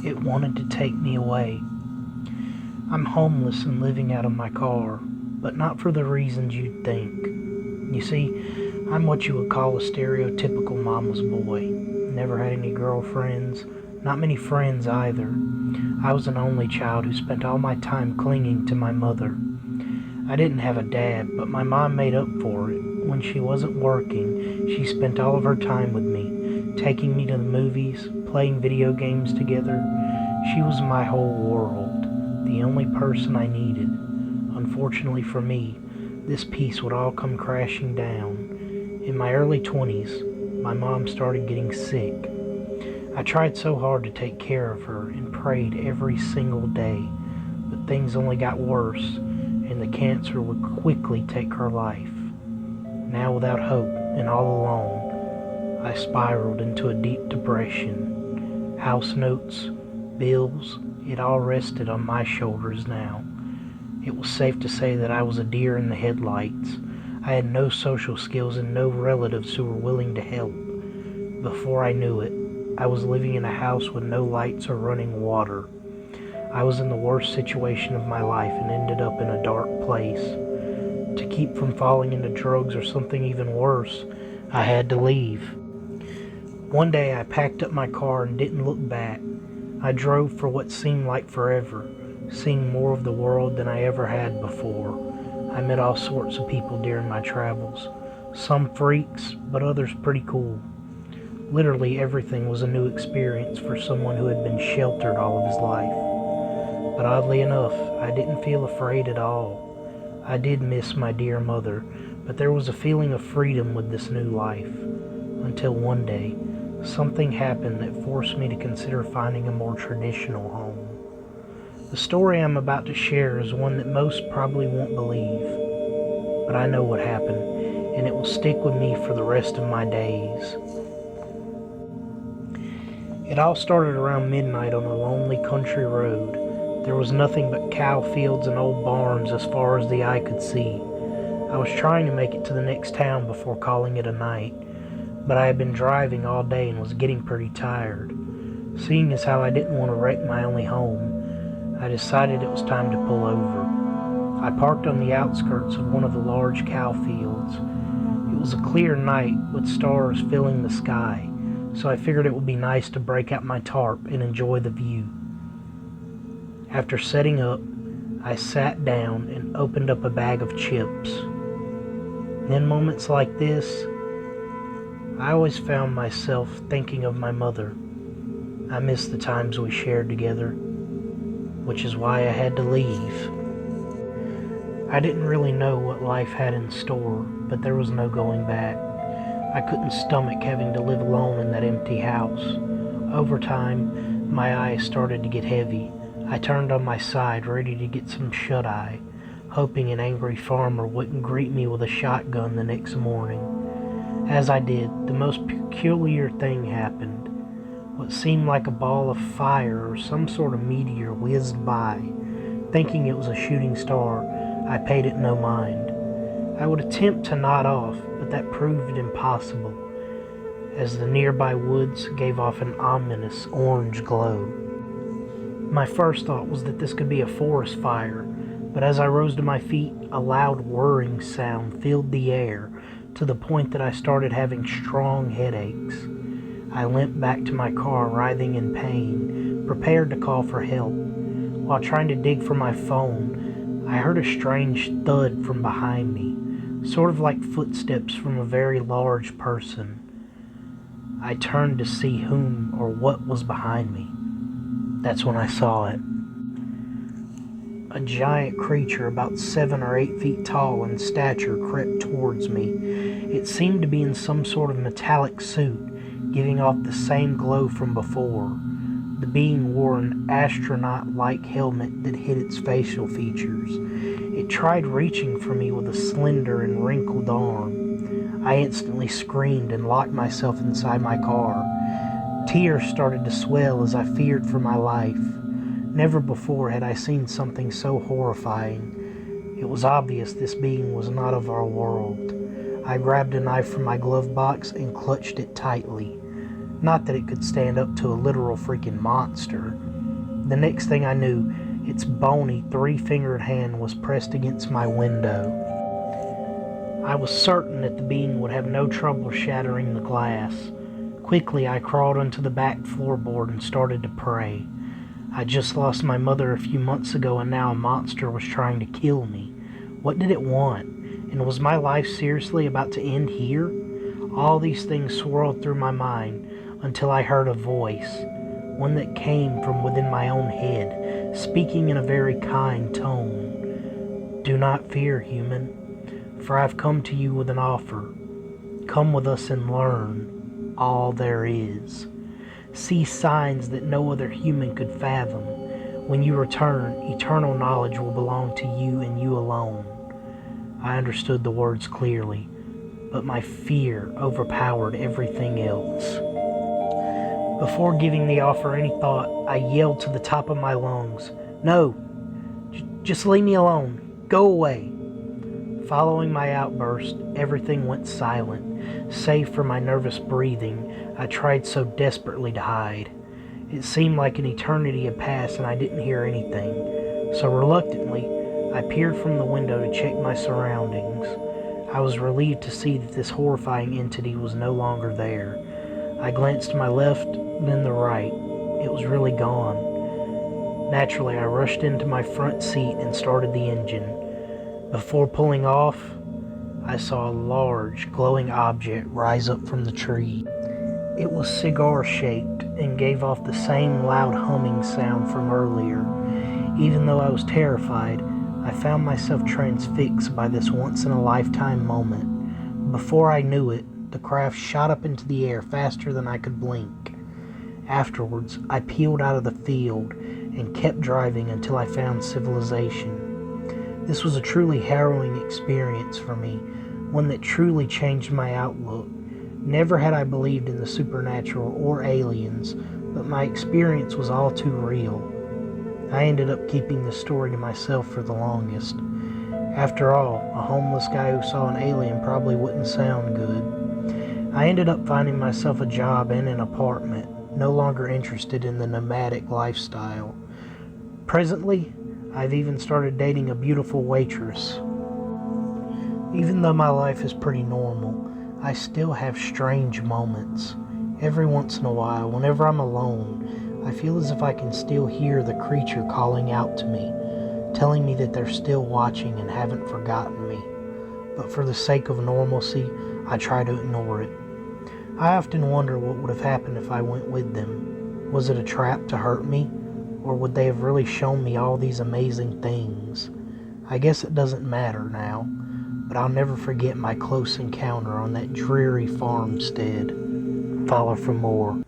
It wanted to take me away. I'm homeless and living out of my car, but not for the reasons you'd think. You see, I'm what you would call a stereotypical mama's boy. Never had any girlfriends, not many friends either. I was an only child who spent all my time clinging to my mother. I didn't have a dad, but my mom made up for it. When she wasn't working, she spent all of her time with me, taking me to the movies, playing video games together. She was my whole world, the only person I needed. Unfortunately for me, this piece would all come crashing down. In my early 20s, my mom started getting sick. I tried so hard to take care of her and prayed every single day, but things only got worse, and the cancer would quickly take her life. Now without hope and all alone, I spiraled into a deep depression. House notes, bills, it all rested on my shoulders now. It was safe to say that I was a deer in the headlights. I had no social skills and no relatives who were willing to help. Before I knew it, I was living in a house with no lights or running water. I was in the worst situation of my life and ended up in a dark place. To keep from falling into drugs or something even worse, I had to leave. One day I packed up my car and didn't look back. I drove for what seemed like forever, seeing more of the world than I ever had before. I met all sorts of people during my travels, some freaks, but others pretty cool. Literally everything was a new experience for someone who had been sheltered all of his life. But oddly enough, I didn't feel afraid at all. I did miss my dear mother, but there was a feeling of freedom with this new life. Until one day, something happened that forced me to consider finding a more traditional home. The story I'm about to share is one that most probably won't believe, but I know what happened, and it will stick with me for the rest of my days. It all started around midnight on a lonely country road. There was nothing but cow fields and old barns as far as the eye could see. I was trying to make it to the next town before calling it a night, but I had been driving all day and was getting pretty tired. Seeing as how I didn't want to wreck my only home, I decided it was time to pull over. I parked on the outskirts of one of the large cow fields. It was a clear night with stars filling the sky, so I figured it would be nice to break out my tarp and enjoy the view. After setting up, I sat down and opened up a bag of chips. In moments like this, I always found myself thinking of my mother. I miss the times we shared together, which is why I had to leave. I didn't really know what life had in store, but there was no going back. I couldn't stomach having to live alone in that empty house. Over time, my eyes started to get heavy. I turned on my side, ready to get some shut-eye, hoping an angry farmer wouldn't greet me with a shotgun the next morning. As I did, the most peculiar thing happened. What seemed like a ball of fire or some sort of meteor whizzed by. Thinking it was a shooting star, I paid it no mind. I would attempt to nod off, but that proved impossible, as the nearby woods gave off an ominous orange glow. My first thought was that this could be a forest fire, but as I rose to my feet, a loud whirring sound filled the air to the point that I started having strong headaches. I limped back to my car, writhing in pain, prepared to call for help. While trying to dig for my phone, I heard a strange thud from behind me, sort of like footsteps from a very large person. I turned to see whom or what was behind me. That's when I saw it. A giant creature about 7 or 8 feet tall in stature crept towards me. It seemed to be in some sort of metallic suit, giving off the same glow from before. The being wore an astronaut-like helmet that hid its facial features. It tried reaching for me with a slender and wrinkled arm. I instantly screamed and locked myself inside my car. Tears started to swell as I feared for my life. Never before had I seen something so horrifying. It was obvious this being was not of our world. I grabbed a knife from my glove box and clutched it tightly. Not that it could stand up to a literal freaking monster. The next thing I knew, its bony, three-fingered hand was pressed against my window. I was certain that the being would have no trouble shattering the glass. Quickly, I crawled onto the back floorboard and started to pray. I just lost my mother a few months ago, and now a monster was trying to kill me. What did it want? And was my life seriously about to end here? All these things swirled through my mind until I heard a voice, one that came from within my own head, speaking in a very kind tone. Do not fear, human, for I've come to you with an offer. Come with us and learn all there is. See signs that no other human could fathom. When you return, eternal knowledge will belong to you and you alone. I understood the words clearly, but my fear overpowered everything else. Before giving the offer any thought, I yelled to the top of my lungs, "No! Just leave me alone! Go away!" Following my outburst, everything went silent, save for my nervous breathing I tried so desperately to hide. It seemed like an eternity had passed and I didn't hear anything, so reluctantly, I peered from the window to check my surroundings. I was relieved to see that this horrifying entity was no longer there. I glanced to my left, then the right. It was really gone. Naturally, I rushed into my front seat and started the engine. Before pulling off, I saw a large, glowing object rise up from the tree. It was cigar-shaped and gave off the same loud humming sound from earlier. Even though I was terrified, I found myself transfixed by this once-in-a-lifetime moment. Before I knew it, the craft shot up into the air faster than I could blink. Afterwards, I peeled out of the field and kept driving until I found civilization. This was a truly harrowing experience for me, one that truly changed my outlook. Never had I believed in the supernatural or aliens, but my experience was all too real. I ended up keeping this story to myself for the longest. After all, a homeless guy who saw an alien probably wouldn't sound good. I ended up finding myself a job and an apartment, no longer interested in the nomadic lifestyle. Presently, I've even started dating a beautiful waitress. Even though my life is pretty normal, I still have strange moments. Every once in a while, whenever I'm alone, I feel as if I can still hear the creature calling out to me, telling me that they're still watching and haven't forgotten me. But for the sake of normalcy, I try to ignore it. I often wonder what would have happened if I went with them. Was it a trap to hurt me? Or would they have really shown me all these amazing things? I guess it doesn't matter now, but I'll never forget my close encounter on that dreary farmstead. Follow for more.